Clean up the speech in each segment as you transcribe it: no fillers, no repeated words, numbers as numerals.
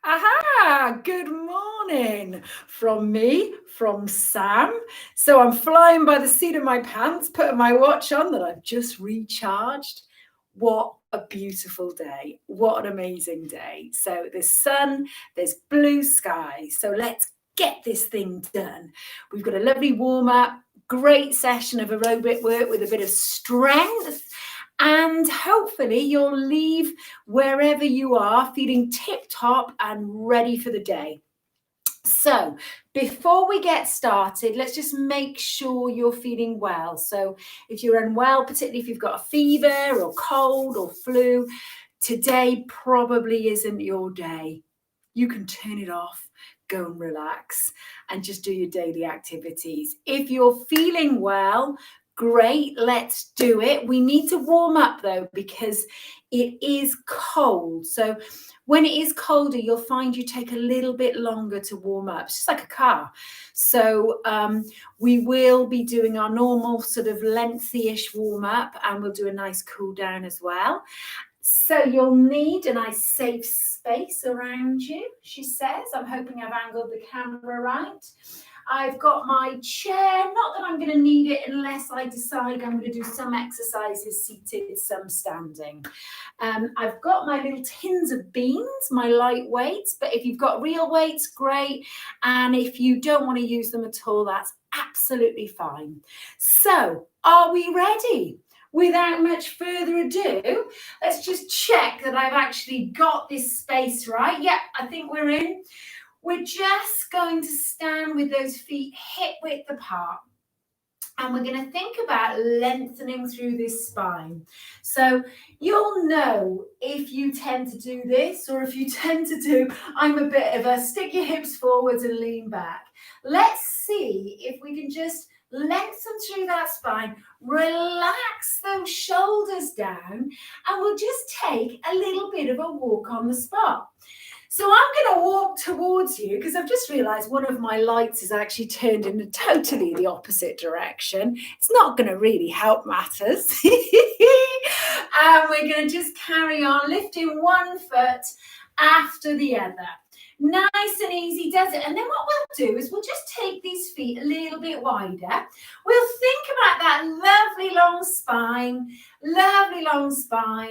Aha! Good morning from me, from Sam. So I'm flying by the seat of my pants, putting my watch on that I've just recharged. What a beautiful day. What an amazing day. So there's sun, there's blue sky. So let's get this thing done. We've got a lovely warm up, great session of aerobic work with a bit of strength. And hopefully, you'll leave wherever you are feeling tip top and ready for the day. So, before we get started, let's just make sure you're feeling well. So, if you're unwell, particularly if you've got a fever or cold or flu, today probably isn't your day. You can turn it off, go and relax, and just do your daily activities. If you're feeling well, great, let's do it. We need to warm up though, because it is cold. So when it is colder, you'll find you take a little bit longer to warm up. It's just like a car. So we will be doing our normal sort of lengthy-ish warm up, and we'll do a nice cool down as well. So you'll need a nice safe space around you, she says. I'm hoping I've angled the camera right. I've got my chair, not that I'm going to need it unless I decide I'm going to do some exercises seated, some standing. I've got my little tins of beans, my light weights, but if you've got real weights, great. And if you don't want to use them at all, that's absolutely fine. So, are we ready? Without much further ado, let's just check that I've actually got this space right. Yep, I think we're in. We're just going to stand with those feet hip width apart. And we're going to think about lengthening through this spine. So you'll know if you tend to do this or if you tend to do, I'm a bit of a stick your hips forwards and lean back. Let's see if we can just lengthen through that spine, relax those shoulders down, and we'll just take a little bit of a walk on the spot. So I'm going to walk towards you because I've just realised one of my lights is actually turned in totally the opposite direction. It's not going to really help matters. And we're going to just carry on lifting one foot after the other. Nice and easy does it. And then what we'll do is we'll just take these feet a little bit wider. We'll think about that lovely long spine,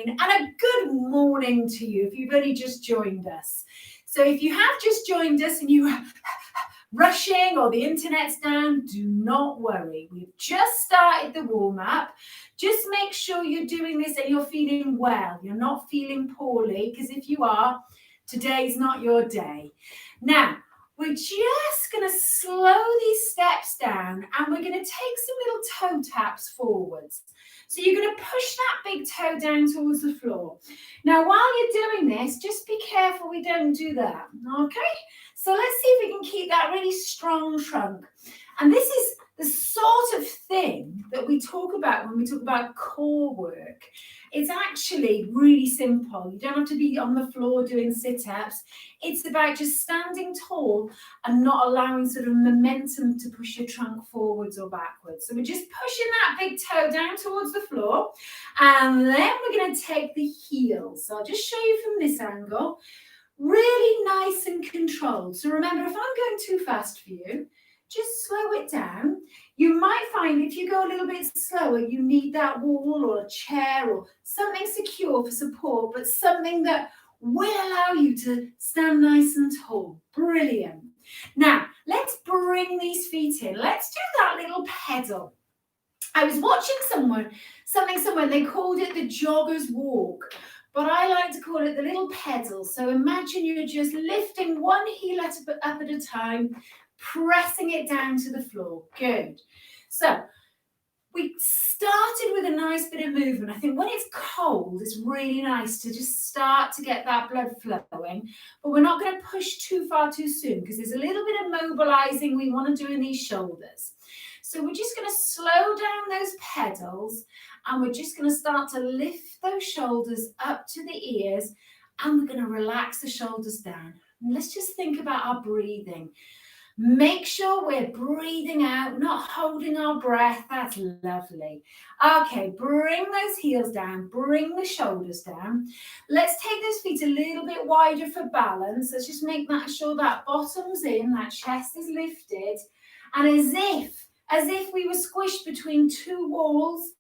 and a good morning to you if you've only just joined us. So if you have just joined us and you are rushing or the internet's down, do not worry. We've just started the warm-up. Just make sure you're doing this and you're feeling well. You're not feeling poorly, because if you are, today's not your day. Now, we're just going to slow these steps down and we're going to take some little toe taps forwards. So you're going to push that big toe down towards the floor. Now, while you're doing this, just be careful we don't do that, okay? So let's see if we can keep that really strong trunk. And this is the sort of thing that we talk about when we talk about core work. It's actually really simple. You don't have to be on the floor doing sit-ups. It's about just standing tall and not allowing sort of momentum to push your trunk forwards or backwards. So we're just pushing that big toe down towards the floor. And then we're going to take the heels. So I'll just show you from this angle. Really nice and controlled. So remember, if I'm going too fast for you, just slow it down. You might find if you go a little bit slower, you need that wall or a chair or something secure for support, but something that will allow you to stand nice and tall. Brilliant. Now, let's bring these feet in. Let's do that little pedal. I was watching something somewhere, they called it the jogger's walk, but I like to call it the little pedal. So imagine you're just lifting one heel up at a time, pressing it down to the floor. Good. So we started with a nice bit of movement. I think when it's cold, it's really nice to just start to get that blood flowing, but we're not going to push too far too soon because there's a little bit of mobilizing we want to do in these shoulders. So we're just going to slow down those pedals and we're just going to start to lift those shoulders up to the ears, and we're going to relax the shoulders down. And let's just think about our breathing. Make sure we're breathing out, not holding our breath. That's lovely. Okay, bring those heels down, bring the shoulders down. Let's take those feet a little bit wider for balance. Let's just make that sure that bottom's in, that chest is lifted. And as if we were squished between two walls,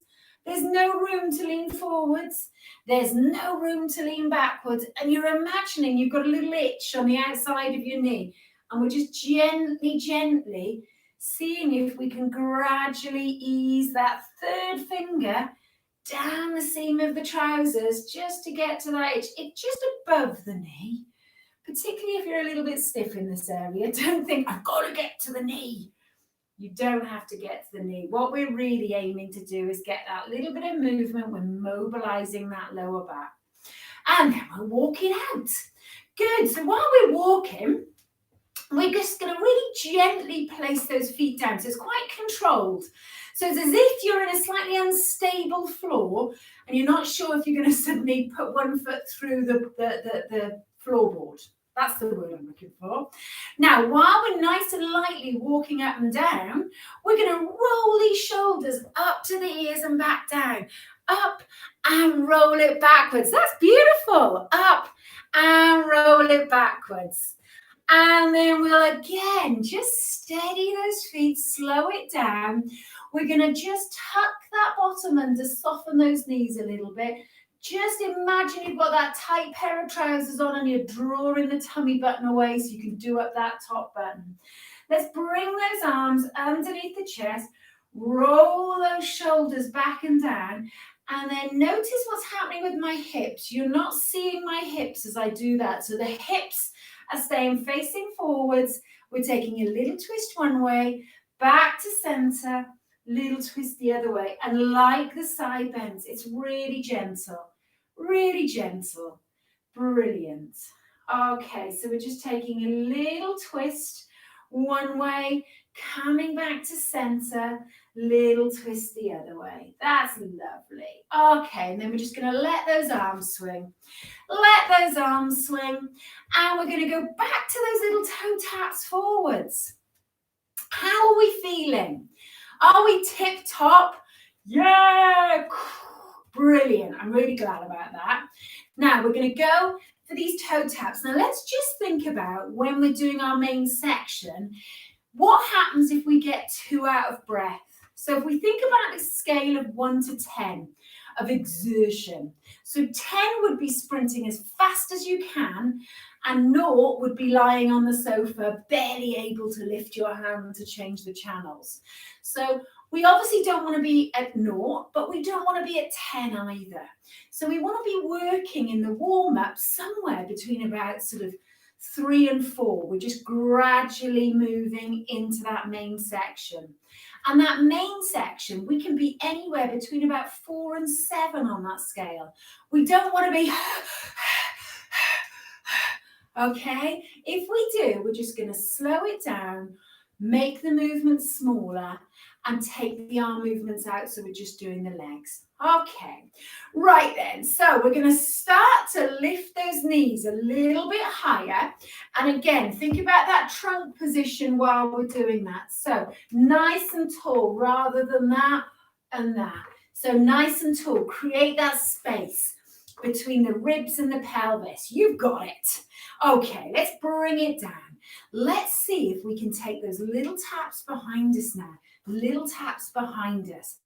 there's no room to lean forwards. There's no room to lean backwards. And you're imagining you've got a little itch on the outside of your knee. And we're just gently seeing if we can gradually ease that third finger down the seam of the trousers just to get to that itch. It's just above the knee, particularly if you're a little bit stiff in this area. Don't think, I've got to get to the knee. You don't have to get to the knee. What we're really aiming to do is get that little bit of movement. We're mobilizing that lower back. And then we're walking out. Good. So while we're walking, we're just going to really gently place those feet down. So it's quite controlled. So it's as if you're in a slightly unstable floor and you're not sure if you're going to suddenly put one foot through the floorboard. That's the word I'm looking for. Now, while we're nice and lightly walking up and down, we're going to roll these shoulders up to the ears and back down. Up and roll it backwards. That's beautiful. Up and roll it backwards. And then we'll again just steady those feet, slow it down. We're going to just tuck that bottom under, soften those knees a little bit. Just imagine you've got that tight pair of trousers on and you're drawing the tummy button away so you can do up that top button. Let's bring those arms underneath the chest, roll those shoulders back and down, and then notice what's happening with my hips. You're not seeing my hips as I do that. So the hips are staying facing forwards. We're taking a little twist one way, back to center, little twist the other way. And like the side bends, it's really gentle, really gentle. Brilliant. Okay, so we're just taking a little twist one way, coming back to center, little twist the other way. That's lovely. Okay, and then we're just going to let those arms swing. Let those arms swing. And we're going to go back to those little toe taps forwards. How are we feeling? Are we tip-top? Yeah! Brilliant. I'm really glad about that. Now, we're going to go for these toe taps. Now, let's just think about when we're doing our main section, what happens if we get too out of breath? So if we think about a scale of 1 to 10 of exertion, so 10 would be sprinting as fast as you can, and 0 would be lying on the sofa, barely able to lift your hand to change the channels. So we obviously don't want to be at 0, but we don't want to be at 10 either. So we want to be working in the warm-up somewhere between about sort of 3 and 4. We're just gradually moving into that main section. And that main section, we can be anywhere between about 4 and 7 on that scale. We don't want to be okay? If we do, we're just going to slow it down, make the movements smaller, and take the arm movements out, so we're just doing the legs. Okay, right then, so we're going to start to lift those knees a little bit higher, and again, think about that trunk position while we're doing that. So nice and tall rather than that and that. So nice and tall, create that space between the ribs and the pelvis. You've got it. Okay, let's bring it down. Let's see if we can take those little taps behind us now. Little taps behind us.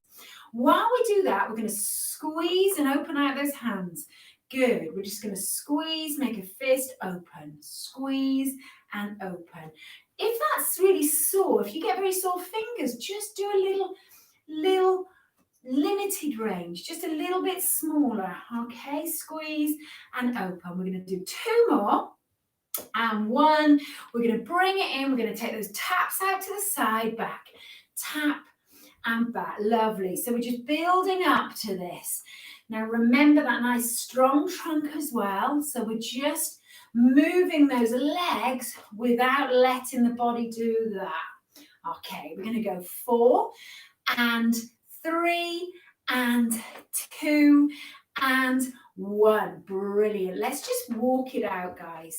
While we do that, we're going to squeeze and open out those hands. Good. We're just going to squeeze, make a fist, open. Squeeze and open. If that's really sore, if you get very sore fingers, just do a little limited range, just a little bit smaller. Okay, squeeze and open. We're going to do 2 more. And 1. We're going to bring it in. We're going to take those taps out to the side, back. Tap and back. Lovely. So we're just building up to this. Now remember that nice strong trunk as well. So we're just moving those legs without letting the body do that. Okay, we're going to go 4 and 3 and 2 and 1. Brilliant. Let's just walk it out, guys.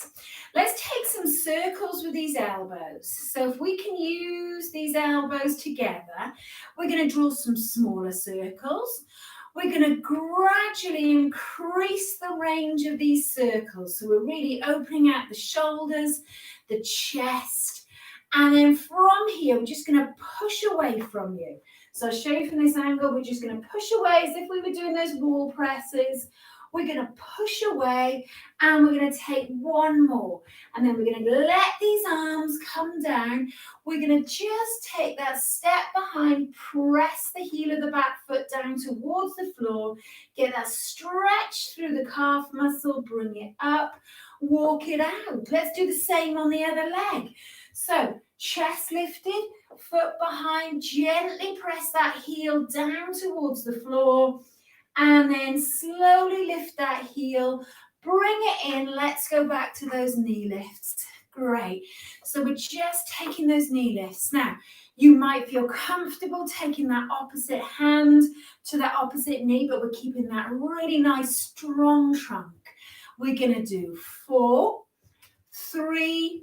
Let's take some circles with these elbows. So if we can use these elbows together, we're going to draw some smaller circles. We're going to gradually increase the range of these circles. So we're really opening out the shoulders, the chest, and then from here, we're just going to push away from you. So I'll show you from this angle, we're just going to push away as if we were doing those wall presses. We're going to push away and we're going to take one more. And then we're going to let these arms come down. We're going to just take that step behind, press the heel of the back foot down towards the floor, get that stretch through the calf muscle, bring it up, walk it out. Let's do the same on the other leg. So chest lifted, foot behind, gently press that heel down towards the floor. And then slowly lift that heel, bring it in. Let's go back to those knee lifts. Great. So we're just taking those knee lifts. Now, you might feel comfortable taking that opposite hand to that opposite knee, but we're keeping that really nice, strong trunk. We're going to do 4, 3,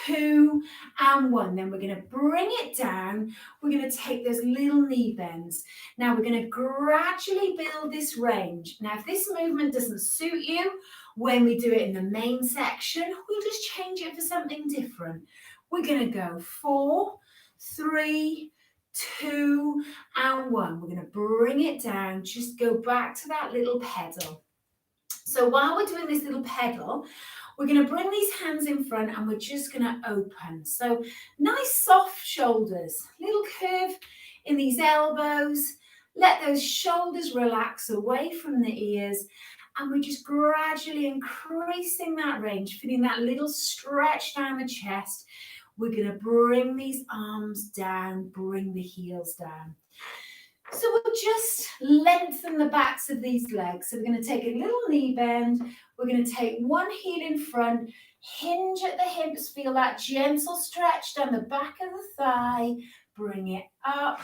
2, and 1. Then we're going to bring it down. We're going to take those little knee bends. Now we're going to gradually build this range. Now if this movement doesn't suit you, when we do it in the main section, we'll just change it for something different. We're going to go 4, 3, 2, and 1. We're going to bring it down. Just go back to that little pedal. So while we're doing this little pedal, we're going to bring these hands in front and we're just going to open. So nice soft shoulders, little curve in these elbows. Let those shoulders relax away from the ears. And we're just gradually increasing that range, feeling that little stretch down the chest. We're going to bring these arms down, bring the heels down. So we'll just lengthen the backs of these legs. So we're going to take a little knee bend. We're going to take one heel in front, hinge at the hips, feel that gentle stretch down the back of the thigh, bring it up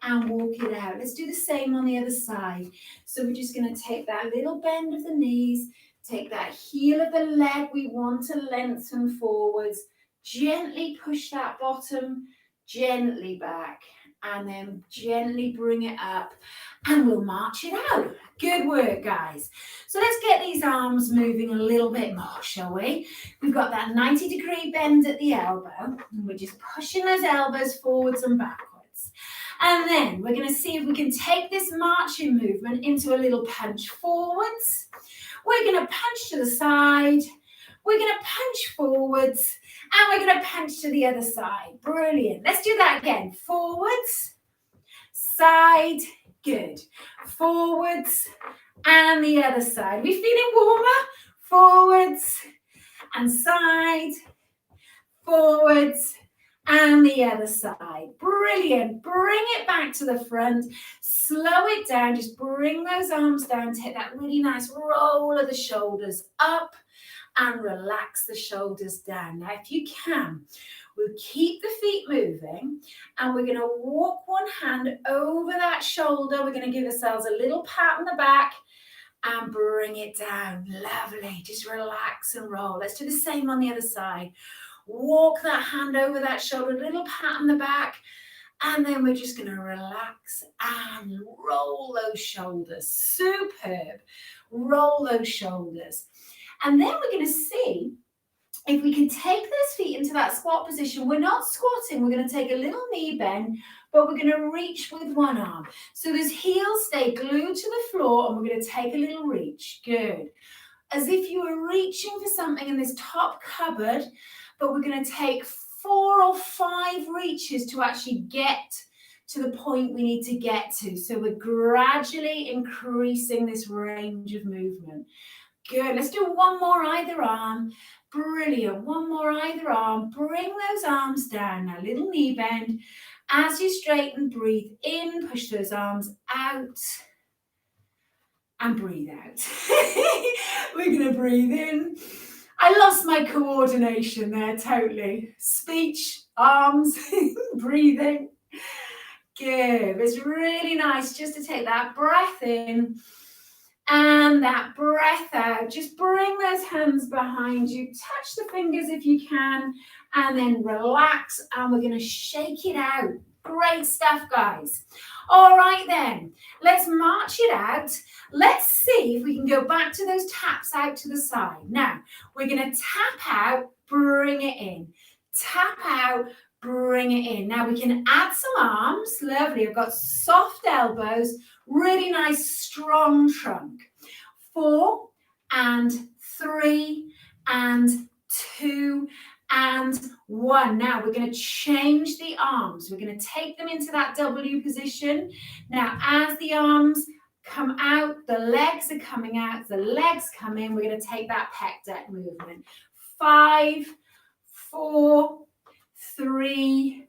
and walk it out. Let's do the same on the other side. So we're just going to take that little bend of the knees, take that heel of the leg we want to lengthen forwards, gently push that bottom gently back. And then gently bring it up and we'll march it out. Good work, guys. So let's get these arms moving a little bit more, shall we? We've got that 90-degree bend at the elbow and we're just pushing those elbows forwards and backwards. And then we're going to see if we can take this marching movement into a little punch forwards. We're going to punch to the side. We're going to punch forwards and we're going to punch to the other side. Brilliant. Let's do that again. Forwards, side, good. Forwards and the other side. We feeling warmer? Forwards and side, forwards and the other side. Brilliant. Bring it back to the front. Slow it down. Just bring those arms down. Take that really nice roll of the shoulders up and relax the shoulders down. Now, if you can, we'll keep the feet moving and we're going to walk one hand over that shoulder. We're going to give ourselves a little pat on the back and bring it down. Lovely. Just relax and roll. Let's do the same on the other side. Walk that hand over that shoulder, a little pat on the back. And then we're just going to relax and roll those shoulders. Superb. Roll those shoulders. And then we're going to see if we can take those feet into that squat position. We're not squatting. We're going to take a little knee bend, but we're going to reach with one arm. So those heels stay glued to the floor and we're going to take a little reach. Good. As if you were reaching for something in this top cupboard, but we're going to take 4 or 5 reaches to actually get to the point we need to get to. So we're gradually increasing this range of movement. Good. Let's do one more either arm. Brilliant. One more either arm. Bring those arms down. Now, little knee bend. As you straighten, breathe in. Push those arms out. And breathe out. We're going to breathe in. I lost my coordination there, totally. Speech, arms, breathing. Good. It's really nice just to take that breath in And that breath out, just bring those hands behind you, touch the fingers if you can, and then relax, and we're going to shake it out. Great stuff, guys. All right then, let's march it out. Let's see if we can go back to those taps out to the side. Now, we're going to tap out, bring it in. Tap out, bring it in. Now we can add some arms. Lovely. I've got soft elbows, really nice strong trunk. 4 and 3 and 2 and 1. Now we're going to change the arms. We're going to take them into that W position. Now as the arms come out, the legs are coming out, the legs come in, we're going to take that pec deck movement. 5, 4, 3,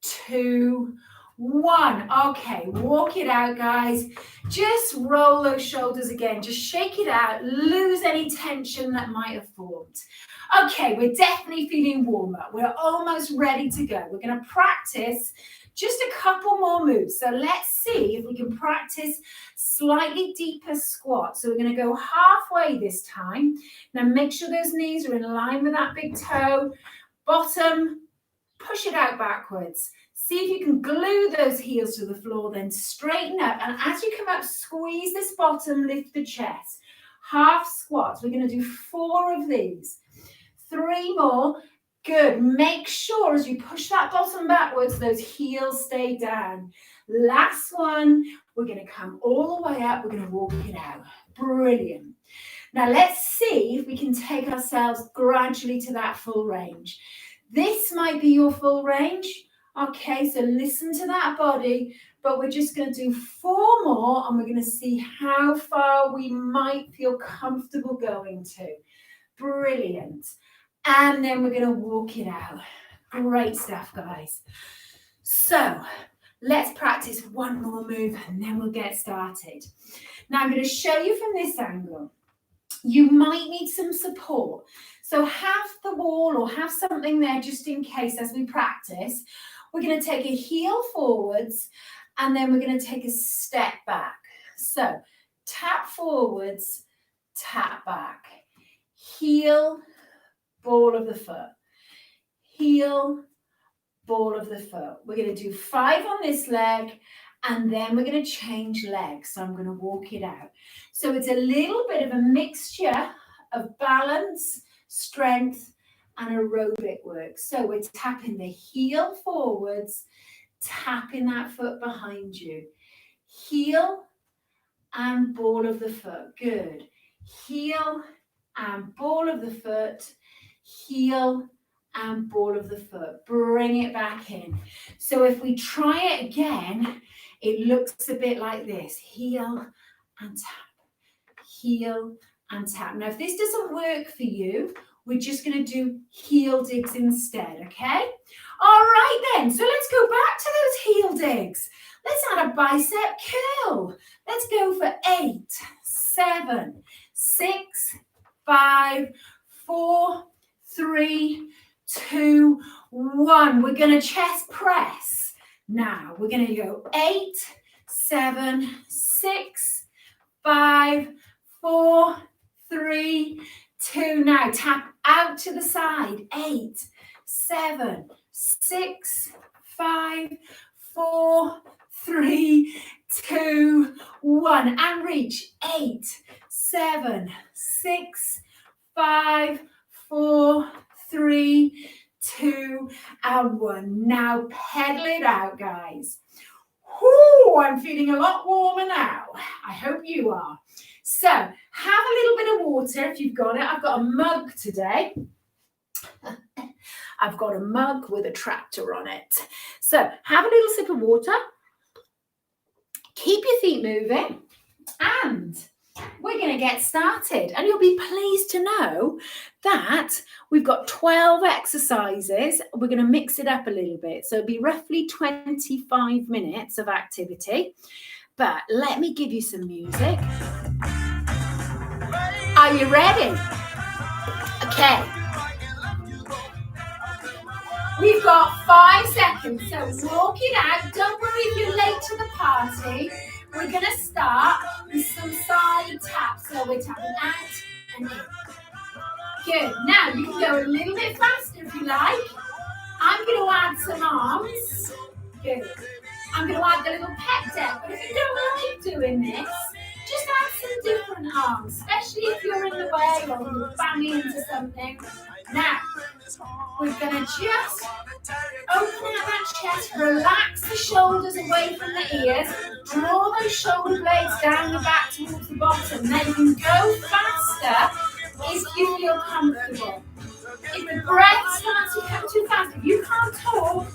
2, 1. Okay, walk it out, guys. Just roll those shoulders again. Just shake it out. Lose any tension that might have formed. Okay, we're definitely feeling warmer. We're almost ready to go. We're going to practice just a couple more moves. So let's see if we can practice slightly deeper squats. So we're going to go halfway this time. Now make sure those knees are in line with that big toe. Bottom, push it out backwards. See if you can glue those heels to the floor, then straighten up. And as you come up, squeeze this bottom, lift the chest. Half squats. We're going to do 4 of these. 3 more. Good. Make sure as you push that bottom backwards, those heels stay down. Last one. We're going to come all the way up. We're going to walk it out. Brilliant. Now let's see if we can take ourselves gradually to that full range. This might be your full range. Okay, so listen to that body, but we're just going to do 4 more and we're going to see how far we might feel comfortable going to. Brilliant. And then we're going to walk it out. Great stuff, guys. So let's practice 1 more move and then we'll get started. Now I'm going to show you from this angle. You might need some support. So have the wall or have something there just in case as we practice. We're going to take a heel forwards and then we're going to take a step back. So tap forwards, tap back. Heel, ball of the foot. Heel, ball of the foot. We're going to do 5 on this leg and then we're going to change legs. So I'm going to walk it out. So it's a little bit of a mixture of balance, strength, and aerobic work. So we're tapping the heel forwards, tapping that foot behind you. Heel and ball of the foot. Good. Heel and ball of the foot. Heel and ball of the foot. Bring it back in. So if we try it again, it looks a bit like this. Heel and tap. Heel and tap. Now if this doesn't work for you, we're just going to do heel digs instead, okay? All right then, so let's go back to those heel digs. Let's add a bicep curl. Let's go for 8, 7, 6, 5, 4, 3, 2, 1. We're going to chest press. Now we're going to go 8, 7, 6, 5, 4, 3, 2. Now tap out to the side. 8, 7, 6, 5, 4, 3, 2, 1. And reach. 8, 7, 6, 5, 4, 3, 2, and 1. Now pedal it out, guys. Whoo, I'm feeling a lot warmer now. I hope you are. So have a little bit of water if you've got it. I've got a mug today. I've got a mug with a tractor on it. So have a little sip of water. Keep your feet moving. And we're going to get started. And you'll be pleased to know that we've got 12 exercises. We're going to mix it up a little bit. So it'll be roughly 25 minutes of activity. But let me give you some music. Are you ready? Okay. We've got 5 seconds, so walk it out. Don't worry if you're late to the party. We're going to start with some side taps. So we're tapping out and in. Good. Now you can go a little bit faster if you like. I'm going to add some arms. Good. I'm going to add the little pec deck, but if you don't like doing this, just add some different arms, especially if you're in the way or you're banging into something. Now, we're going to just open out that chest, relax the shoulders away from the ears, draw those shoulder blades down the back towards the bottom. Then you can go faster if you feel comfortable. If the breath starts to come too fast, if you can't talk,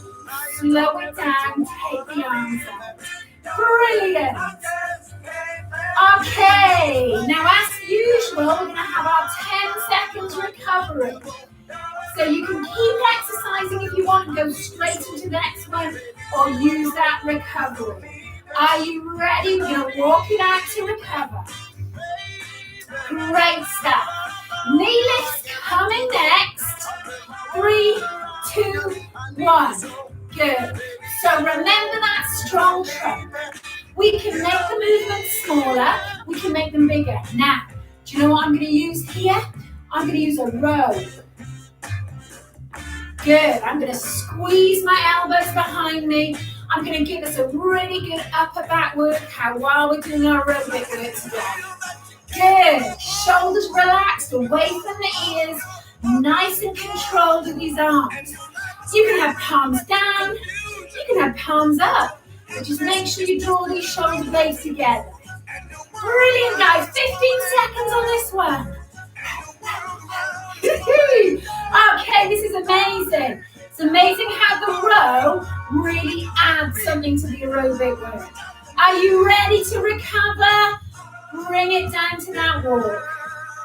slow it down, take the arms out. Brilliant. Okay, now as usual, we're going to have our 10 seconds recovery. So you can keep exercising if you want and go straight into the next one or use that recovery. Are you ready? We're going to walk it out to recover. Great stuff. Knee lifts coming next. 3, 2, 1. Good. So remember that strong trunk. We can make the movements smaller. We can make them bigger. Now, do you know what I'm going to use here? I'm going to use a row. Good. I'm going to squeeze my elbows behind me. I'm going to give us a really good upper back workout while we're doing our aerobic work today. Good. Shoulders relaxed away from the ears. Nice and controlled with these arms. You can have palms down. You can have palms up. But just make sure you draw these shoulder blades together. Brilliant, guys. 15 seconds on this one. Okay, this is amazing. It's amazing how the row really adds something to the aerobic work. Are you ready to recover? Bring it down to that walk.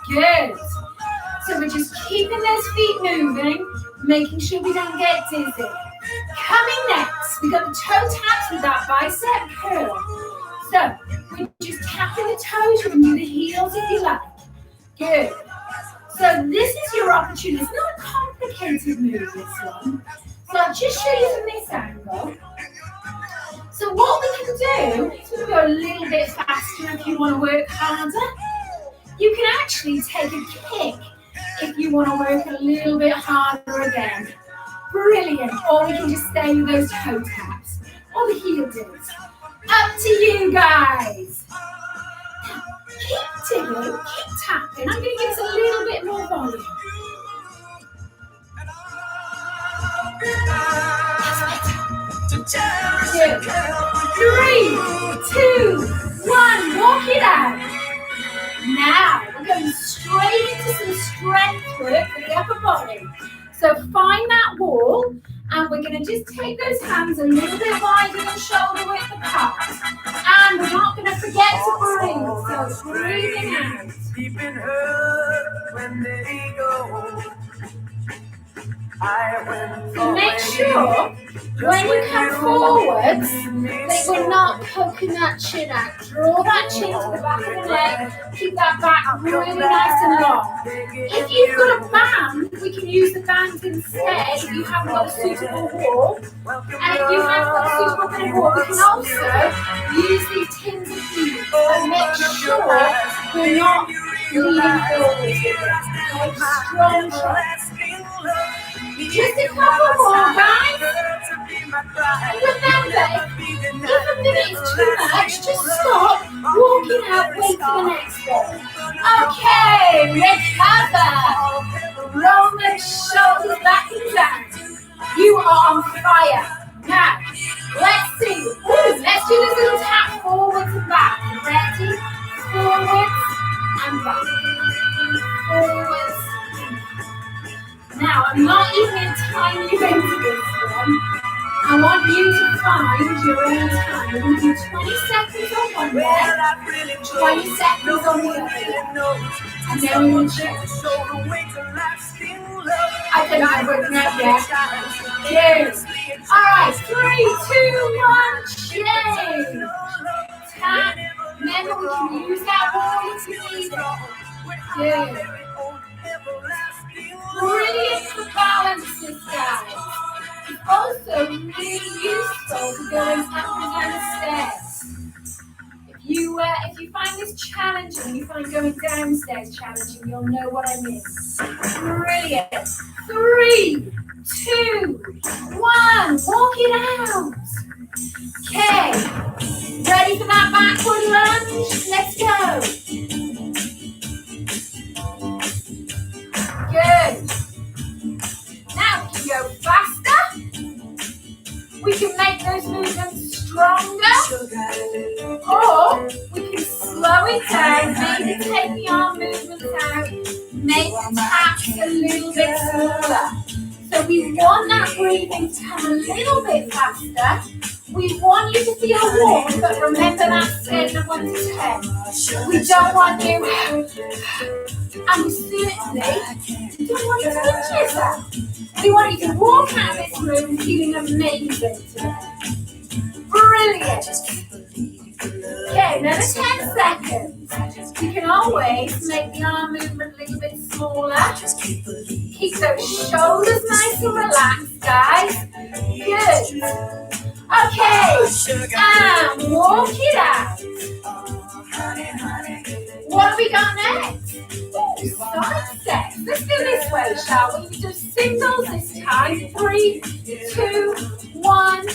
Good. So we're just keeping those feet moving, making sure we don't get dizzy. Coming next, we've got the toe taps with that bicep curl. So we're just tapping the toes, you can do the heels if you like. Good. So this is your opportunity. It's not a complicated move, this one. So I'll just show you from this angle. So what we can do is we can go a little bit faster if you want to work harder. You can actually take a kick if you want to work a little bit harder again. Brilliant. Or we can just stay with those toe taps or the heel dips. Up to you guys. Keep tickling, keep tapping. I'm going to give us a little bit more volume. Good. 3, 2, 1. Walk it out. Now we're going straight into some strength work for the upper body. So find that wall, and we're going to just take those hands a little bit wider than shoulder width apart. And we're not going to forget to breathe. So breathing out. Keeping her when they go. So make sure when you come forwards that we're not poking that chin out. Draw that chin to the back of the neck. Keep that back really nice and long. If you've got a band, we can use the band instead if you haven't got a suitable wall. And if you haven't got a suitable kind of wall, we can also use these tins of heat and make sure we're not leaning forwards with it. Make strong shots. Just a couple more, guys. And remember, if a minute is too much, just stop, walk it out, wait for the next one. Okay, recover. Roll the shoulders back and down. You are on fire. Now, let's see. Let's do this little tap forwards and back. Ready? Forwards and back. Forwards. Now, I'm not even going to time you into this one. I want you to find your own time. We're going to do 20 seconds on one leg, 20 seconds on the other. And then we will check. I don't know I'm working out yet. Cheers. Alright, 3, 2, 1, change. Tap. Remember, we can use that wall if you need it. Good. Brilliant for balances, guys. It's also really useful for going up and down the stairs. if you find this challenging, you find going downstairs challenging, you'll know what I mean. Brilliant. 3, 2, 1. Walk it out. Okay. Ready for that backward lunge? Let's go. Good. Now we can go faster. We can make those movements stronger. Or we can slow it down, maybe take the arm movements out, make the taps a little bit smaller. So we want that breathing to come a little bit faster. We want you to feel warm, but remember that scale of 1 to 10. We don't want you, and we certainly don't want you to pinch yourself. We want you to walk out of this room feeling amazing today. Brilliant. Okay, another 10 seconds. You can always make the arm movement a little bit smaller. Keep those shoulders nice and relaxed, guys. Good. Okay, and walk it out. What have we got next? Ooh, side steps. Let's do this way, shall we? We do singles this time. 3, 2, 1.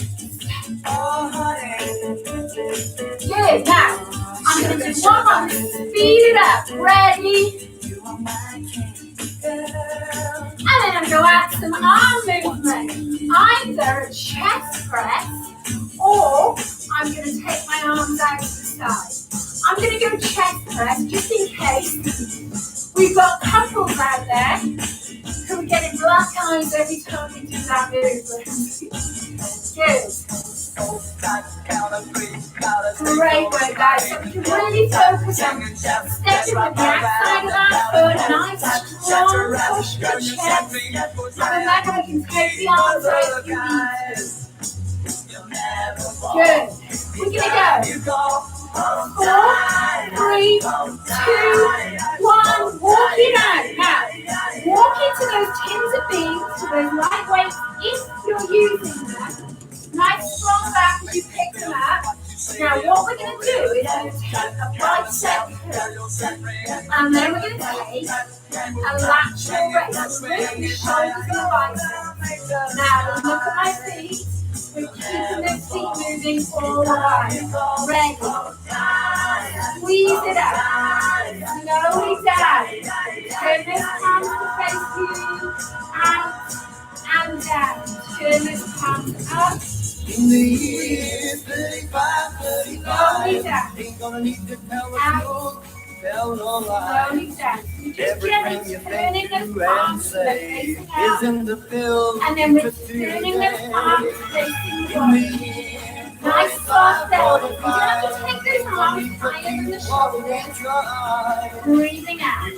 Good. Now, I'm going to do one more. Speed it up. Ready? And then I'm going to go out some arm movement. Either a chest press or I'm going to take my arms out to the side. I'm going to go chest press just in case we've got couples out there who are getting black eyes every time we do that movement. Good. Great work, guys. So we can really focus on stepping the back side of our foot, nice strong push to the chest. And remember, we can take the arms out if you need to. Good. We're going to go. 4, 3, 2, 1. Walk it out. Now, walk into those tins of beans, to those light weights if you're using them. Nice strong back as you pick them up. Now what we're going to do is we're going to take a bicep curl, and then we're going to take a lateral raise, lift the shoulders and the biceps. Now look at my feet. We're keeping those feet moving all the way. Ready? Squeeze it out. Slowly down. Turn this palm to face you. Out and down. Turn this palm up. In the year 35, 35, ain't gonna need to tell no lie. Everything you think you and say is in the film. And then we're turning those palms facing forward. Nice soft elbow. You don't have to take those arms higher than the shoulders. Breathing out.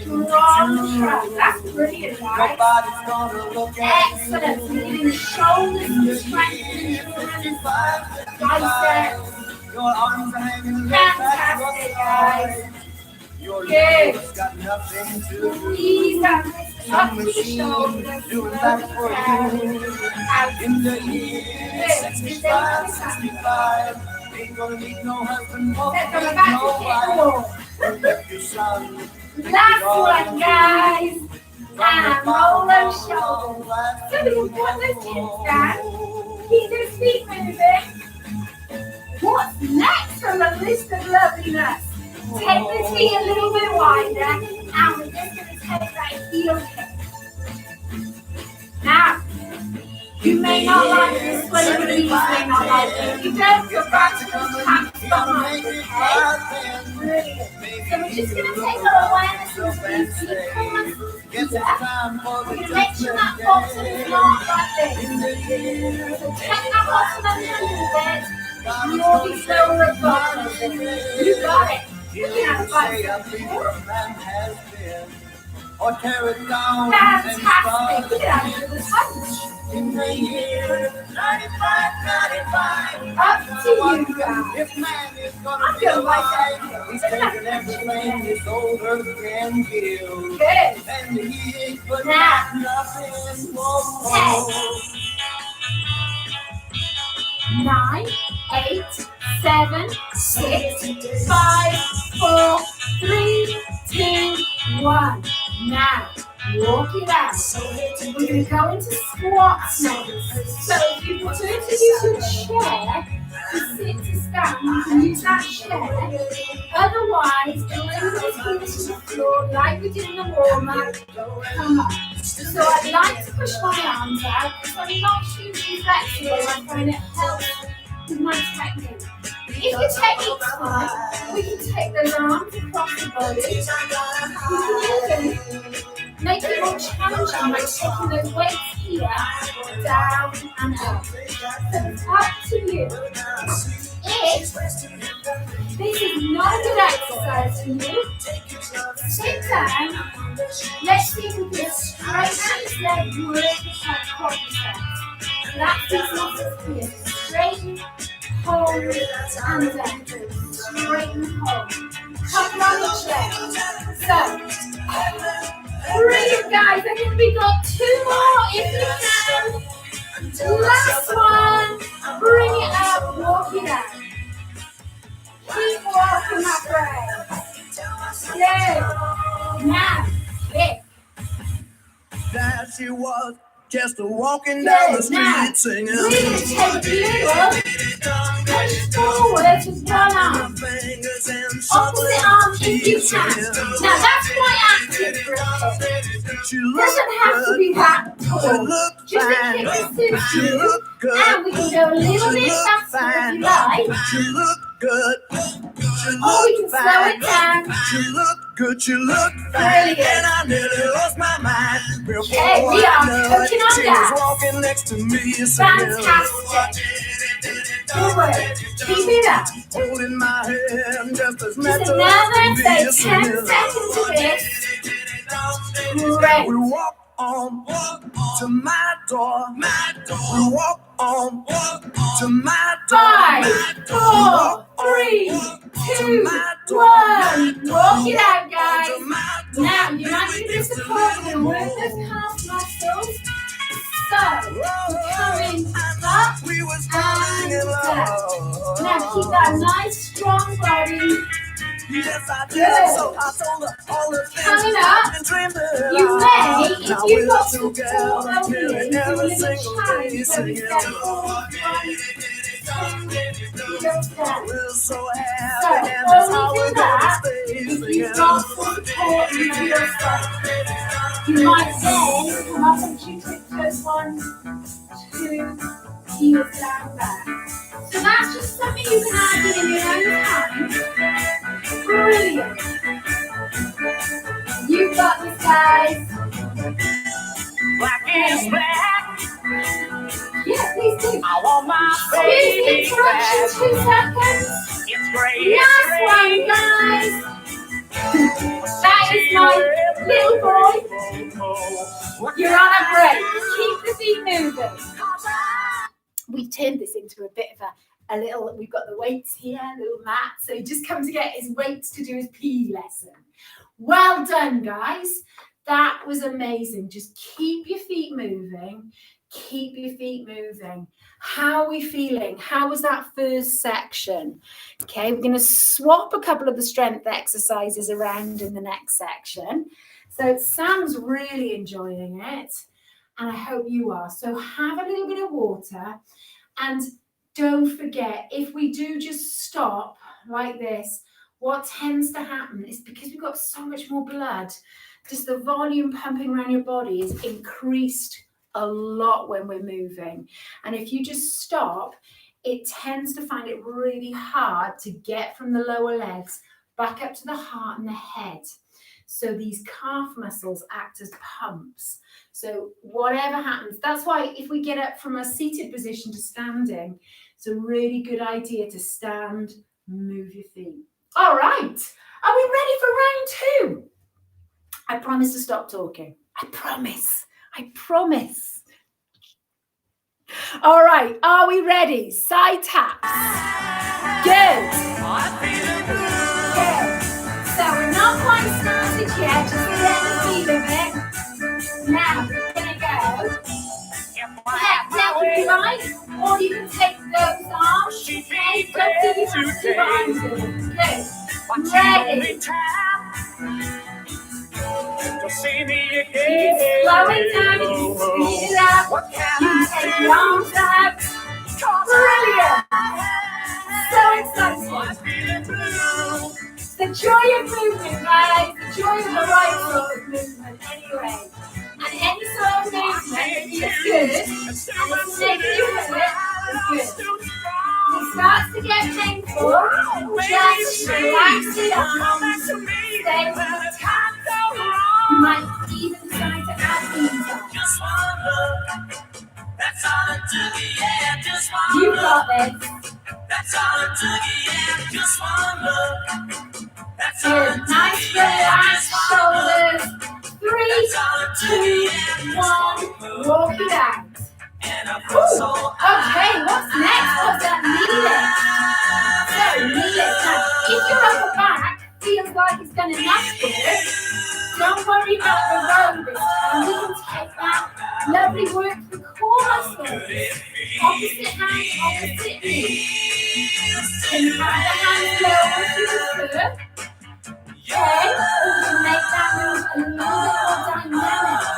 Strong shrug. That's brilliant, guys. Nobody's gonna look at excellent. So you're getting the shoulders and strengthening your biceps. Your arms are hanging fantastic, guys. Your good. Got nothing to do. Squeeze up the shoulders. Doing that for you. In the year 65, 65, ain't gonna need no husband, no wife. Left your son. Last one, guys. And roll those shoulders. So we can put those hips down. Keep those feet moving. What's next on the list of loveliness? Take the feet a little bit wider, and we're just going to take that heel kick. Now, you may not like this one, you may not like it. If you don't, go back to those hands behind, okay? Brilliant. So we're just going to take our awareness into these feet. We're going to make sure that bottom is not like this. So take that bottom up a little bit. You'll be slower at bottom. You got it. Say a bigger man has been, or tear it down. Fantastic. Get out of the punch. In the year 95, 95, up to you guys. If man is gonna be alive, he's taking everything this old earth can give. Good. And he ain't put nothing more. 10, 9, 8, 7, 6, 5, 4, 3, 2, 1. Now, walk it out. We're going to go into squats now. So if you prefer to use your chair to sit to stand, you can use that chair. Otherwise, bring those feet to the floor like we did in the warm-up. Come up. So I'd like to push my arms out because I'm not hugely flexible. I find it helps with my technique. If your technique's fine, we can take those arms across the body. We can even make it more challenging by taking those weights here, down and up. So it's up to you. If this is not a good exercise for you, sit down. Let's see if we can straighten this leg, work our quadriceps. That's these muscles here. Straighten, hold, and down. Straighten, hold. Couple on each leg. So, brilliant, guys. I think we got 2 more if you can. Last one. Bring it up, walk it out. Keep walking, my friends. Good. Now, kick. That she was just walking down the street singing. We're going to take a little push forward with one arm. Opposite arm if you can. Now that's quite active for us. Doesn't have to be that tall. Just a kick that suits you. And we can go a little bit faster if you like. She look good. Or we can slow it down. She look good. She look Brilliant. and I nearly lost my mind. Okay, we are cooking on She that. was walking next to me Fantastic. Forward. Keep it up. holding my hand just as Just natural another, say as 10 seconds of this. Great. we walk on to my door. We walk on to my door. 5, 4, 3, 2, 1. Walk it out, guys. Now, you might need to support and work those calf muscles. So, we're coming up We was and falling in down. love. Now, keep that nice, strong body. Yes, I did. Good. So I told her all the things Coming up, I've been dreaming you may, of. if Now you've we're got support together, over here, doing do a every little single day challenge where we singing. step forward, 1, 2, down. We're so So, happy, and that's how only we're do gonna that stay if singing. you've got support in your side. You might then come up and two tiptoes, 1, 2, heels down back. So that's just something you can add in your own time. Brilliant. You've got this, guys. Black is black. Yeah, please do. I want my Excuse the baby interruption, back. 2 seconds. It's great. Last one, guys. That is my little boy. You're on a break. Keep the feet moving. We've turned this into a bit of a little, we've got the weights here, a little mat. So he just come to get his weights to do his PE lesson. Well done, guys. That was amazing. Just keep your feet moving. Keep your feet moving. How are we feeling? How was that first section? Okay, we're going to swap a couple of the strength exercises around in the next section. So Sam's really enjoying it, and I hope you are. So have a little bit of water, and don't forget, if we do just stop like this, what tends to happen is because we've got so much more blood, just the volume pumping around your body is increased a lot when we're moving. And if you just stop, it tends to find it really hard to get from the lower legs back up to the heart and the head. So these calf muscles act as pumps. So whatever happens, that's why if we get up from a seated position to standing, it's a really good idea to stand, move your feet. All right, are we ready for round 2? I promise to stop talking. I promise. All right, are we ready? Side taps. Good. Good. So we're not quite started yet, just get the feel of it. Now we're going to go. Left leg if you like, or you can take those arms. Okay, don't do your it down, you can speed it up, you can take your arms out. Brilliant! So exciting. The joy of movement, guys, the joy of the right sort of movement anyway. And any sort of movement that feels good, and it's negative with it, is good. If it starts to get painful, just relax it up. Stay with the tap. You might even try to add these up. That's all it took, yeah, just one You got this. That's all it took, yeah, just one look. That's all Good. it took, Nice relaxed shoulders. 3, 2, 1. Walk it out. Okay, what's next? What's that kneeling? So, kneeling. Now, if your upper back feels like it's going to knock it, don't worry about the row this time. We can take that lovely work for core muscles. Opposite hand, opposite knee. Can you have the hands lower if you prefer? Okay, we can make that move a little bit more dynamic.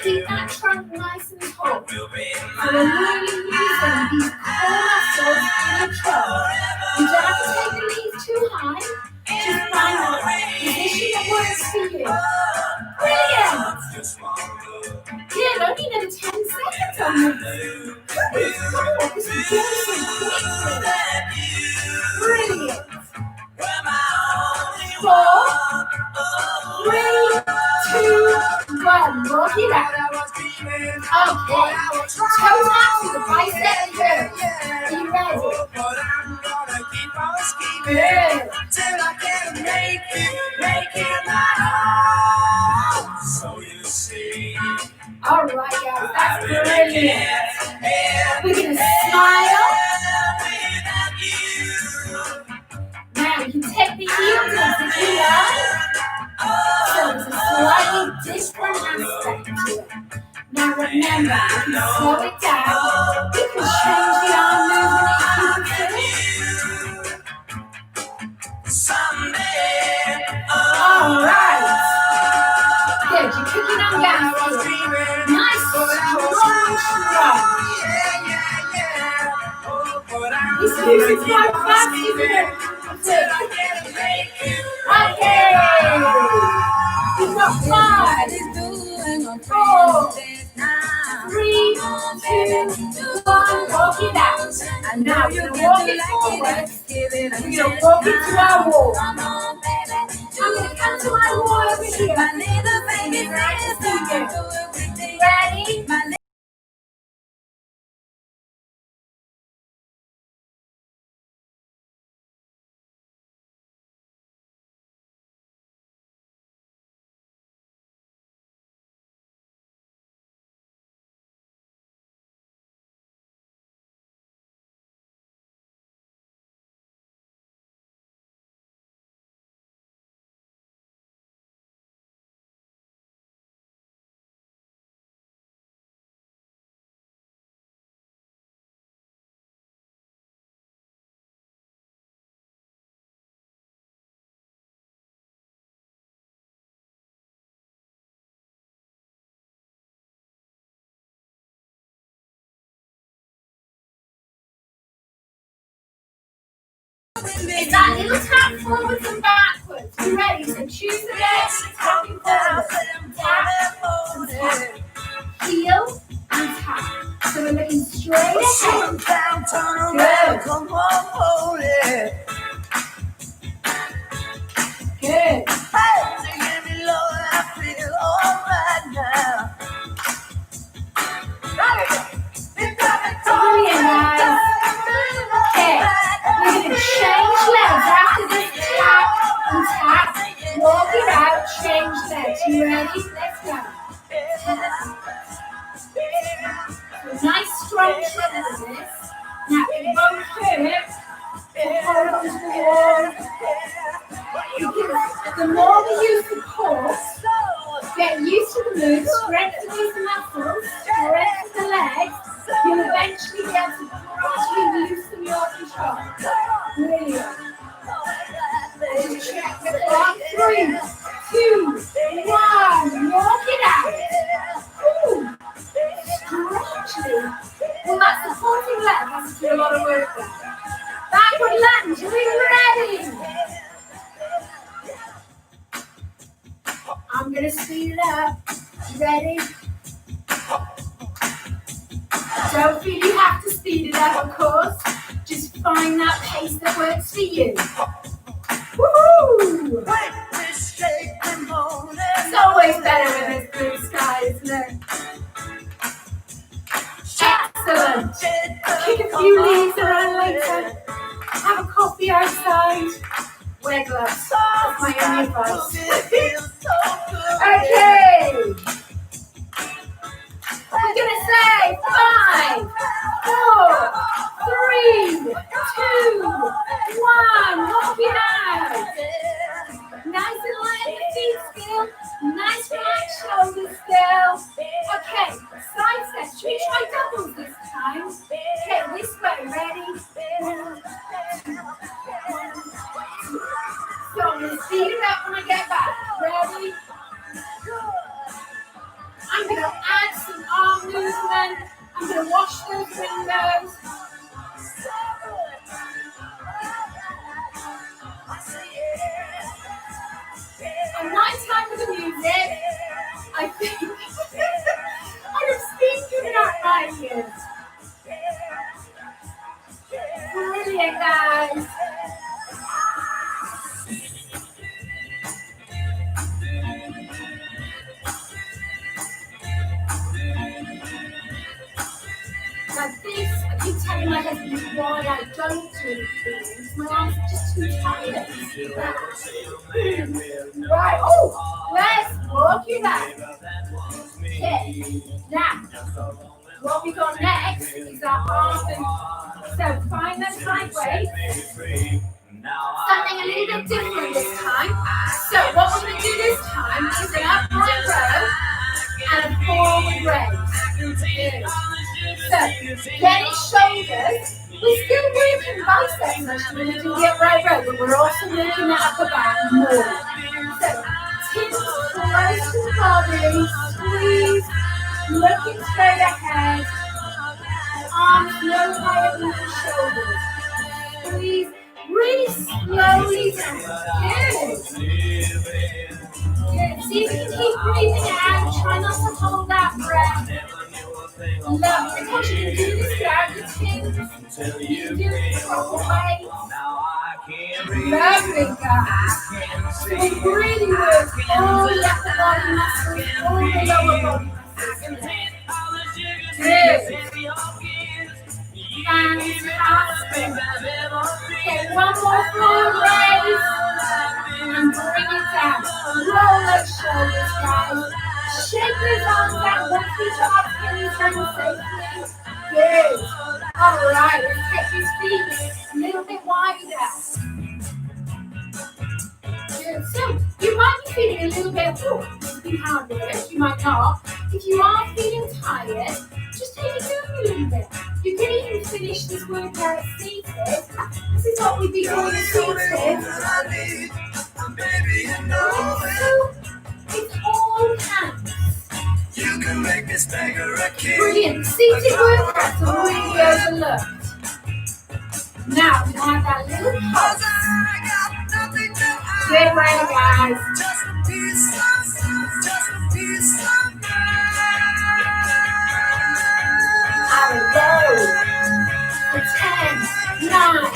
Keep that trunk nice and tall. So we're really using these core muscles in the trunk. You don't have to take the knees too high. Just find a position that works for you. Brilliant! Good, only another 10 seconds on this. This is going so quickly. Brilliant. 4, 3, 2, 1. Walk it out. Okay. Toe taps with the bicep curl. Are you ready? Good. Till I can make it my own. So you see. All right, guys, that's brilliant. We're going to smile. Now you can take the heels off if you like. So it's a slightly different aspect to it. Now remember, if you slow it down, you can change the arm movement if you prefer. All right. Good, you're cooking on gas here. Nice, strong. This music's quite fast, isn't it? Okay. We've got 5, 4, 3, 2, 1. Walk it out. And now we're going to walk it forward. And we're going to walk it to our wall. I'm going to come to my wall over here. Ready? It's that little tap forwards and backwards. You ready? So choose the legs, tapping forward. Tap and tap. Heel and tap. So we're looking straight ahead. Good. Come on, hold it. Good. Hey, give me love, I feel alright now. Brilliant, guys. Okay, we're going to change legs after this tap and tap. Walk it out, change legs. You ready? Let's go. Nice strong shoulders. Now, it won't hurt. Hold on to the wall. The more we use the core, get used to the move, strengthen these muscles, strengthen the legs, you'll eventually be able to gradually loosen your control. Brilliant. Check the clock. 3, 2, 1. Walk it out. Ready? Don't feel you have to speed it up, of course. Just find that pace that works for you. Woohoo! It's always better when there's blue sky, isn't it? Excellent. Kick a few leaves around later. Have a coffee outside. Wear gloves. That's my only advice. Okay. I'm gonna say 5, 4, 3, 2, 1. Walk it out. Nice and light on the feet still. Nice relaxed shoulders still. Okay, side steps. Should we try doubles this time? Okay, this way. Ready? So I'm going to speed it up when I get back. Ready? I'm going to add some arm movement. I'm going to wash those windows. And my time with the music, I think I have steam coming out my ears. Brilliant, guys. Like this, I keep telling my husband why I don't do things. My arms are just too tired. Right, oh, let's walk it out. Okay, now, what we got next is our arm and so find that side weight. Something a little bit different this time. So what we're going to do this time is an upright row and a forward raise. So, getting shoulders, we're still working biceps muscle when we do the upright row, but we're also working that upper back more. So, hips close to the body, squeeze, looking straight ahead, arms no higher than the shoulders. Squeeze, really slowly down. Good. Good. See if you can keep breathing out, try not to hold that breath. Lovely. Because you can do this without your chin. You can do it the proper way. Lovely, guys. So we really work all the upper body muscles, all the lower body muscles. Good. Fantastic. Okay, one more forward raise. And bring it down. Roll those shoulders, guys. Shake those arms out. Let's keep your arms down safely. Good. All right, let's take these feet a little bit wider. Good. So you might be feeling a little bit, this has been hard work. You might not. If you are feeling tired, just take it down a little bit. You can even finish this workout seated. This is what we'd be doing seated. It's all hands. You can make this beggar a king. Brilliant. Seated workouts are really overlooked. Now we have that little pulse. Get ready, guys. Just a piece of Have it go. For 10, 9,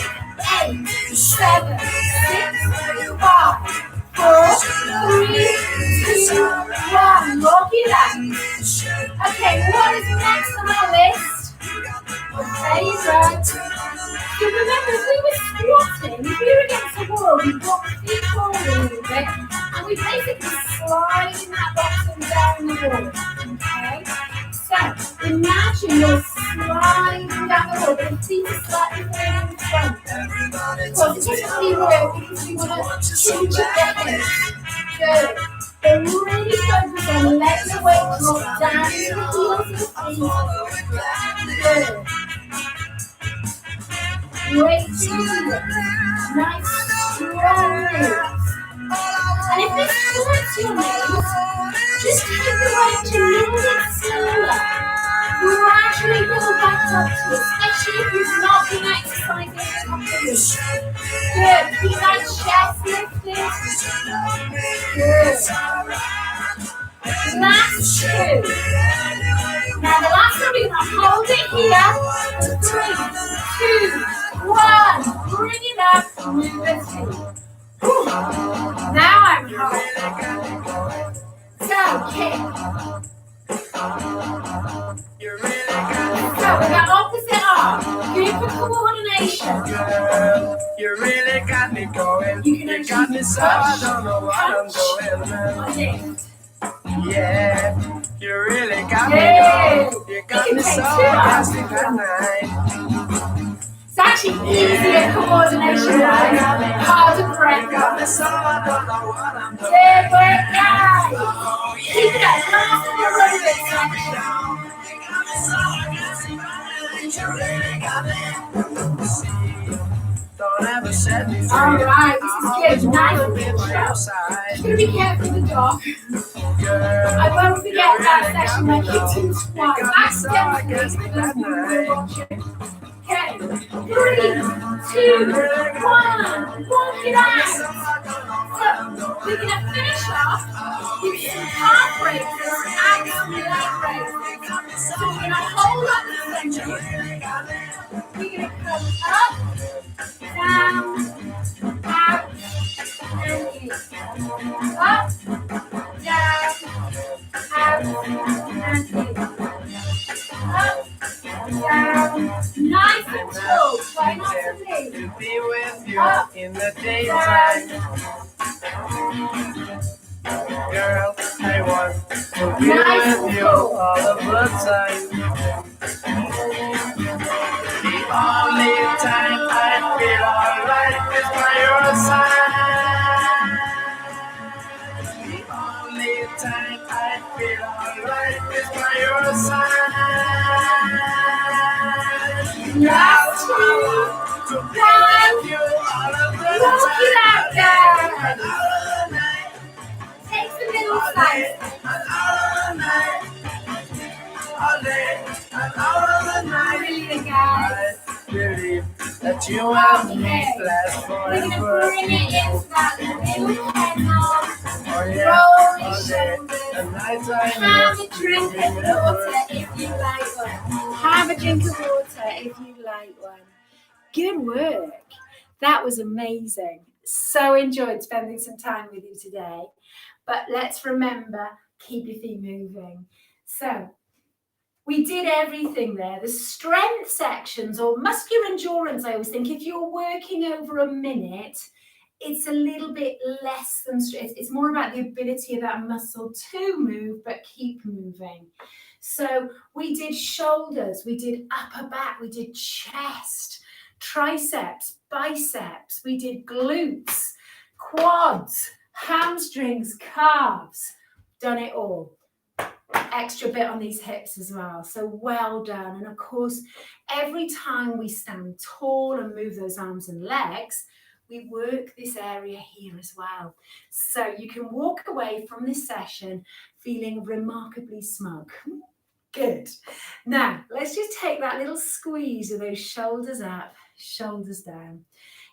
8, 7, 6, 5, 4, 3, 2, 1. Walk it out. Okay, what is next on our list? There you go. So remember, if we were squatting, if we were against the wall, we walk the feet forward a little bit, and we basically slide that bottom down the wall. Okay? So imagine you're sliding down the wall, but the feet are slightly further in front. Of course, it doesn't really work because you want to hinge at the hips. Good. But really focus on letting the weight drop down to the heels of the feet. Good. Great job. Nice strong moves. And if this hurts your knees, just take the weight a little bit slower. Gradually build back up to it, especially if you've not been exercising properly. Good. Keep that chest lifted. Good. Last two. Now the last one, we're going to hold it here. 3, 2, 1. Bring it up. Move it through. Now I'm holding. So kick. So we got opposite arm. Good for coordination. Girl, you really got me going. You got me so I don't know what I'm doing. Yeah, you really got me going. You got me so I can't sleep at night. It's actually easier coordination wise. Harder breath. You got me so I don't know what I'm doing. Different guys. Keep that last in your aerobic section. Don't ever set me free. Alright, this is good. Nice and good. Just gonna be careful with the dog. I won't forget that section where kicking twice. Accidentally, because we were watching. Okay, 3, 2, 1. Walk it out. So, we're gonna finish off with some calf raises and some leg raises. So we're gonna hold up the section. We're gonna come up, down, out, and in. Up, down, out, and in. Up, down, nice and tall. Try not to leave. To be with you Up, in the daytime. Girl, I want to be with you all of the time. The only time I feel alright is by your side. The only time I feel alright is by your side. Now to be with you all of the walk it out, guys. time. Take the middle side. Brilliant, guys. I believe that you have me Okay. last We're going to forever. bring it into that little kennel. Oh yeah, Roll all your day shoulders. and nighttime. Have a drink of water if you like one. Have a drink of water if you like one. Good work. That was amazing. So enjoyed spending some time with you today. But let's remember, keep your feet moving. So we did everything there. The strength sections or muscular endurance, I always think if you're working over a minute, it's a little bit less than strength. It's more about the ability of that muscle to move, but keep moving. So we did shoulders, we did upper back, we did chest, triceps, biceps, we did glutes, quads, hamstrings, calves, done it all. Extra bit on these hips as well. So well done. And of course, every time we stand tall and move those arms and legs, we work this area here as well. So you can walk away from this session feeling remarkably smug. Good. Now, let's just take that little squeeze of those shoulders up, shoulders down.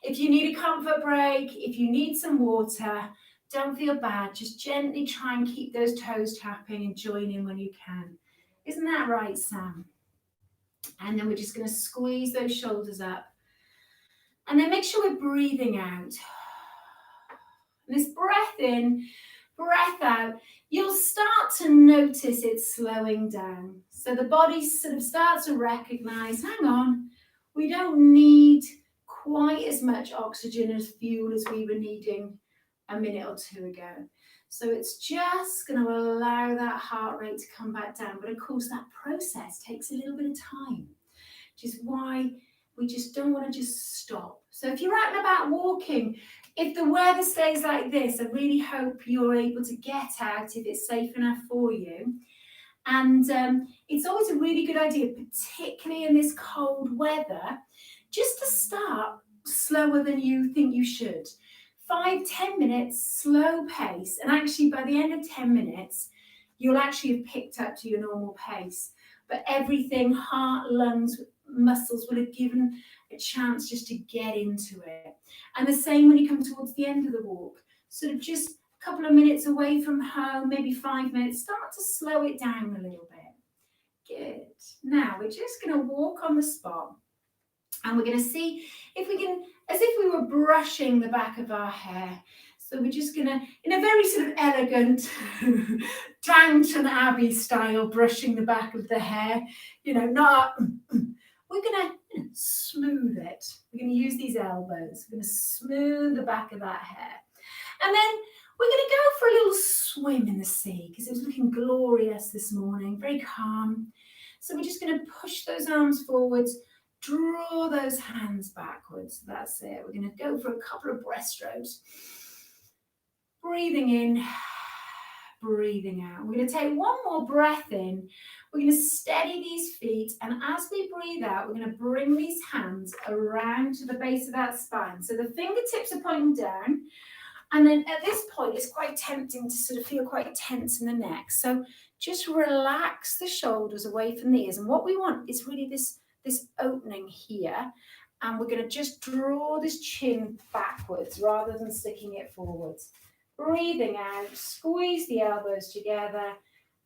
If you need a comfort break, if you need some water, don't feel bad. Just gently try and keep those toes tapping and join in when you can. Isn't that right, Sam? And then we're just going to squeeze those shoulders up. And then make sure we're breathing out. And this breath in, breath out, you'll start to notice it slowing down. So the body sort of starts to recognize, hang on, we don't need quite as much oxygen as fuel as we were needing a minute or two ago. So it's just going to allow that heart rate to come back down. But of course, that process takes a little bit of time, which is why we just don't want to just stop. So if you're out and about walking, if the weather stays like this, I really hope you're able to get out if it's safe enough for you. And it's always a really good idea, particularly in this cold weather, just to start slower than you think you should. 5-10 minutes, slow pace. And actually, by the end of 10 minutes, you'll actually have picked up to your normal pace. But everything, heart, lungs, muscles will have given a chance just to get into it. And the same when you come towards the end of the walk. Sort of just a couple of minutes away from home, maybe 5 minutes, start to slow it down a little bit. Good. Now we're just going to walk on the spot and we're going to see if we can, as if we were brushing the back of our hair. So we're just going to, in a very sort of elegant Downton Abbey style, brushing the back of the hair, you know, not, we're going to smooth it. We're going to use these elbows. We're going to smooth the back of that hair. And then we're going to go for a little swim in the sea because it was looking glorious this morning, very calm. So we're just going to push those arms forwards, draw those hands backwards. That's it. We're going to go for a couple of breaststrokes. Breathing in, breathing out. We're going to take one more breath in. We're going to steady these feet. And as we breathe out, we're going to bring these hands around to the base of that spine. So the fingertips are pointing down. And then at this point, it's quite tempting to sort of feel quite tense in the neck. So just relax the shoulders away from the ears. And what we want is really this opening here. And we're going to just draw this chin backwards rather than sticking it forwards. Breathing out, squeeze the elbows together.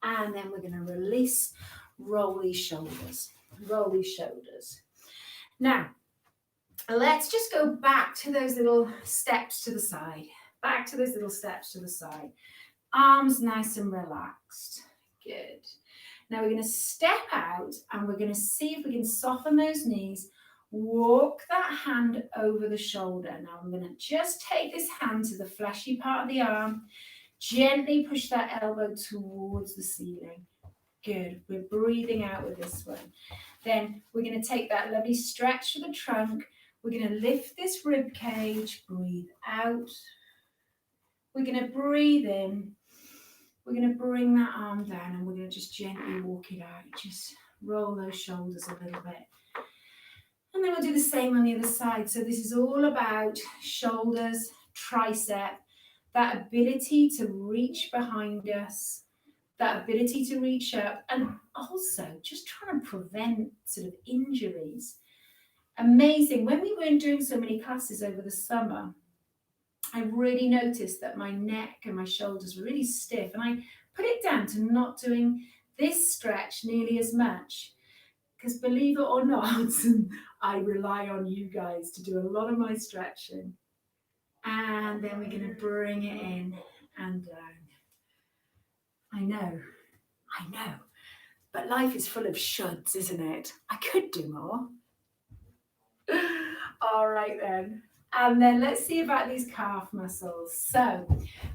And then we're going to release, roll these shoulders. Roll these shoulders. Now, let's just go back to those little steps to the side. Back to those little steps to the side. Arms nice and relaxed. Good. Now we're going to step out and we're going to see if we can soften those knees. Walk that hand over the shoulder. Now I'm going to just take this hand to the fleshy part of the arm. Gently push that elbow towards the ceiling. Good. We're breathing out with this one. Then we're going to take that lovely stretch to the trunk. We're going to lift this rib cage. Breathe out. We're going to breathe in. We're going to bring that arm down and we're going to just gently walk it out. Just roll those shoulders a little bit. And then we'll do the same on the other side. So this is all about shoulders, tricep, that ability to reach behind us, that ability to reach up, and also just trying to prevent sort of injuries. Amazing. When we weren't doing so many classes over the summer, I really noticed that my neck and my shoulders were really stiff, and I put it down to not doing this stretch nearly as much. Because believe it or not, I rely on you guys to do a lot of my stretching. And then we're going to bring it in and down. I know. But life is full of shoulds, isn't it? I could do more. All right then. And then let's see about these calf muscles. So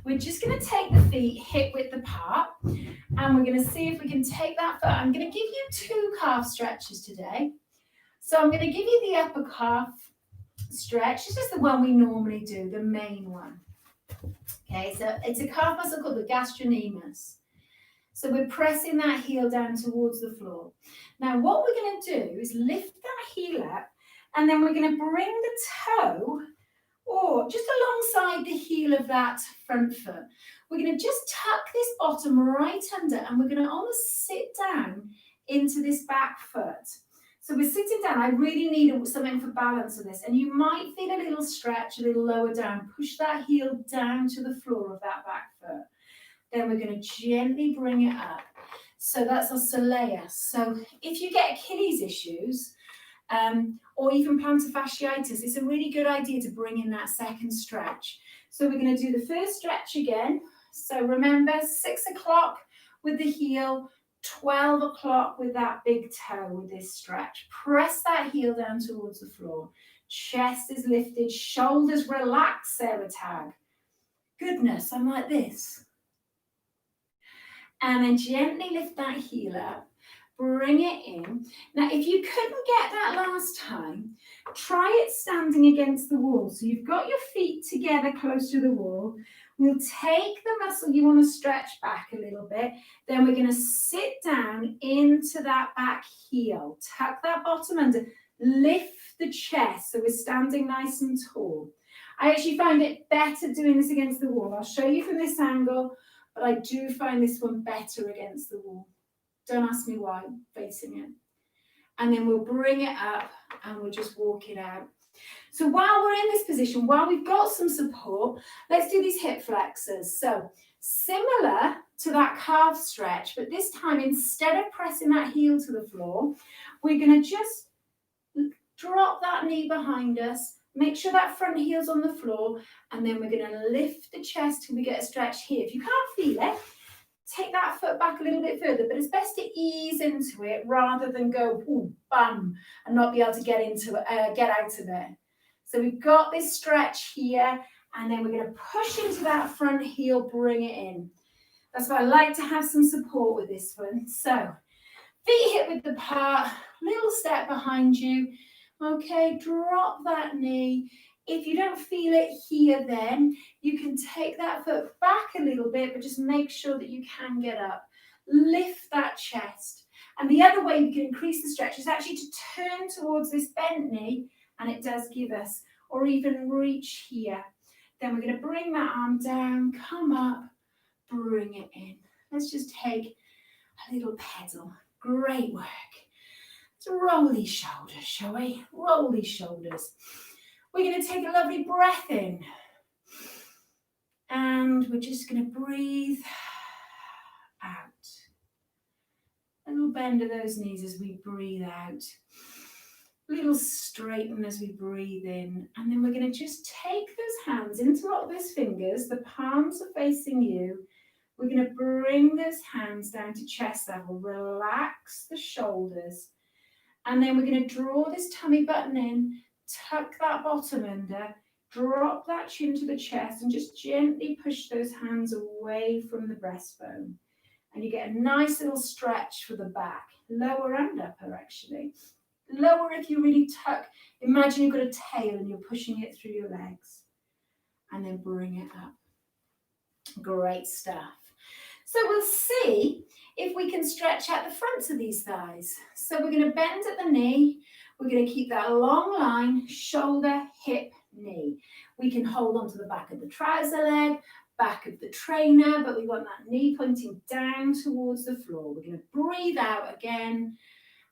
we're just going to take the feet hip width apart. And we're going to see if we can take that foot. I'm going to give you 2 calf stretches today. So I'm going to give you the upper calf stretch. This is the one we normally do, the main one. Okay, so it's a calf muscle called the gastrocnemius. So we're pressing that heel down towards the floor. Now what we're going to do is lift that heel up, and then we're going to bring the toe or just alongside the heel of that front foot. We're going to just tuck this bottom right under, and we're going to almost sit down into this back foot. So we're sitting down. I really need something for balance on this. And you might feel a little stretch, a little lower down. Push that heel down to the floor of that back foot. Then we're going to gently bring it up. So that's our soleus. So if you get Achilles issues, or even plantar fasciitis, it's a really good idea to bring in that second stretch. So we're going to do the first stretch again. So remember, 6 o'clock with the heel, 12 o'clock with that big toe with this stretch. Press that heel down towards the floor. Chest is lifted, shoulders relaxed, Sarah Tagg. Goodness, I'm like this. And then gently lift that heel up. Bring it in. Now, if you couldn't get that last time, try it standing against the wall. So you've got your feet together close to the wall. We'll take the muscle you want to stretch back a little bit. Then we're going to sit down into that back heel. Tuck that bottom under. Lift the chest so we're standing nice and tall. I actually find it better doing this against the wall. I'll show you from this angle, but I do find this one better against the wall. Don't ask me why, facing it. And then we'll bring it up and we'll just walk it out. So while we're in this position, while we've got some support, let's do these hip flexors. So similar to that calf stretch, but this time instead of pressing that heel to the floor, we're going to just drop that knee behind us, make sure that front heel's on the floor, and then we're going to lift the chest till we get a stretch here. If you can't feel it, take that foot back a little bit further, but it's best to ease into it rather than go boom, bam, and not be able to get out of it. So we've got this stretch here, and then we're going to push into that front heel, bring it in. That's why I like to have some support with this one. So feet hip width apart, little step behind you. Okay, drop that knee. If you don't feel it here, then you can take that foot back a little bit, but just make sure that you can get up. Lift that chest. And the other way you can increase the stretch is actually to turn towards this bent knee, and it does give us, or even reach here. Then we're going to bring that arm down, come up, bring it in. Let's just take a little pedal. Great work. Let's roll these shoulders, shall we? Roll these shoulders. We're going to take a lovely breath in. And we're just going to breathe out. A little bend of those knees as we breathe out. A little straighten as we breathe in. And then we're going to just take those hands, interlock those fingers. The palms are facing you. We're going to bring those hands down to chest level. Relax the shoulders. And then we're going to draw this tummy button in, tuck that bottom under, drop that chin to the chest, and just gently push those hands away from the breastbone. And you get a nice little stretch for the back, lower and upper actually. Lower if you really tuck. Imagine you've got a tail and you're pushing it through your legs. And then bring it up. Great stuff. So we'll see if we can stretch out the fronts of these thighs. So we're going to bend at the knee. We're going to keep that long line, shoulder, hip, knee. We can hold on to the back of the trouser leg, back of the trainer, but we want that knee pointing down towards the floor. We're going to breathe out again.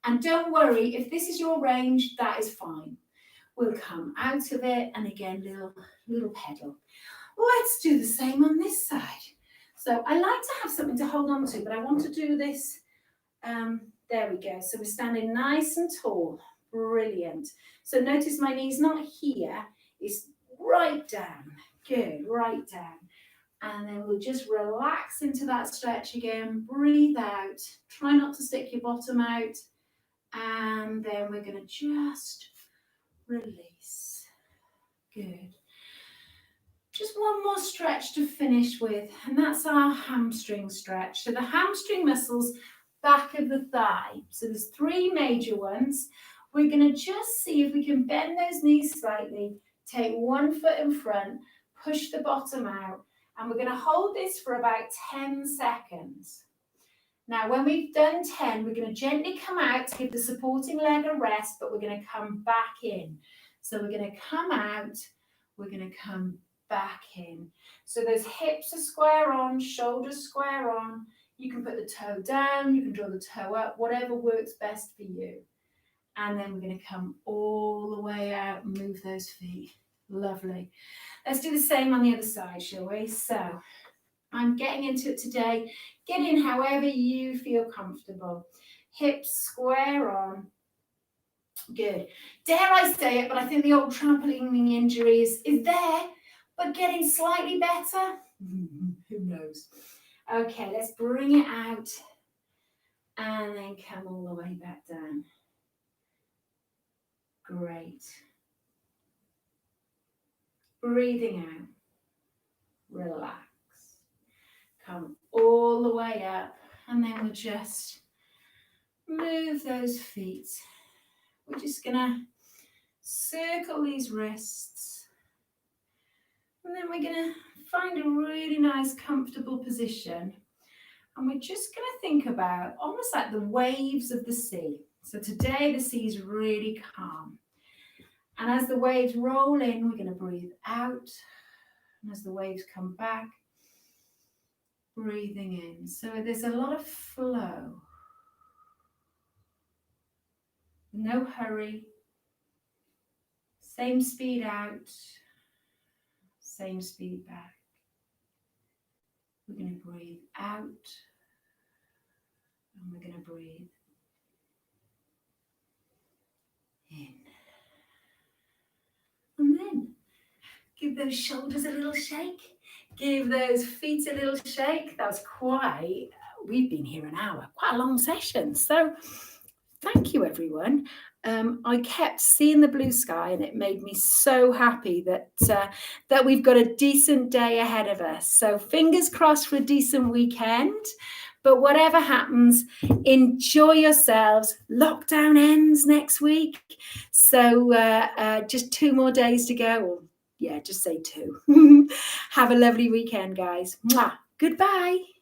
And don't worry, if this is your range, that is fine. We'll come out of it, and again, little pedal. Let's do the same on this side. So I like to have something to hold on to, but I want to do this. There we go. So we're standing nice and tall. Brilliant. So notice my knee's not here. It's right down. Good, right down. And then we'll just relax into that stretch again. Breathe out. Try not to stick your bottom out. And then we're going to just release. Good. Just one more stretch to finish with, and that's our hamstring stretch. So the hamstring muscles, back of the thigh. So there's three major ones. We're going to just see if we can bend those knees slightly, take one foot in front, push the bottom out, and we're going to hold this for about 10 seconds. Now, when we've done 10, we're going to gently come out to give the supporting leg a rest, but we're going to come back in. So we're going to come out, we're going to come back in. So those hips are square on, shoulders square on. You can put the toe down, you can draw the toe up, whatever works best for you. And then we're going to come all the way out and move those feet. Lovely. Let's do the same on the other side, shall we? So I'm getting into it today. Get in however you feel comfortable. Hips square on. Good. Dare I say it, but I think the old trampoline injury is there, but getting slightly better. Who knows? Okay, let's bring it out and then come all the way back down. Great. Breathing out. Relax. Come all the way up, and then we'll just move those feet. We're just going to circle these wrists. And then we're going to find a really nice, comfortable position. And we're just going to think about almost like the waves of the sea. So today the sea is really calm. And as the waves roll in, we're going to breathe out. And as the waves come back, breathing in. So there's a lot of flow. No hurry. Same speed out, same speed back. We're going to breathe out, and we're going to breathe in. And then give those shoulders a little shake. Give those feet a little shake. That was we've been here an hour, quite a long session. So thank you, everyone. I kept seeing the blue sky, and it made me so happy that we've got a decent day ahead of us. So fingers crossed for a decent weekend. But whatever happens, enjoy yourselves. Lockdown ends next week. So just 2 more days to go. Or, yeah, just say 2. Have a lovely weekend, guys. Mwah. Goodbye.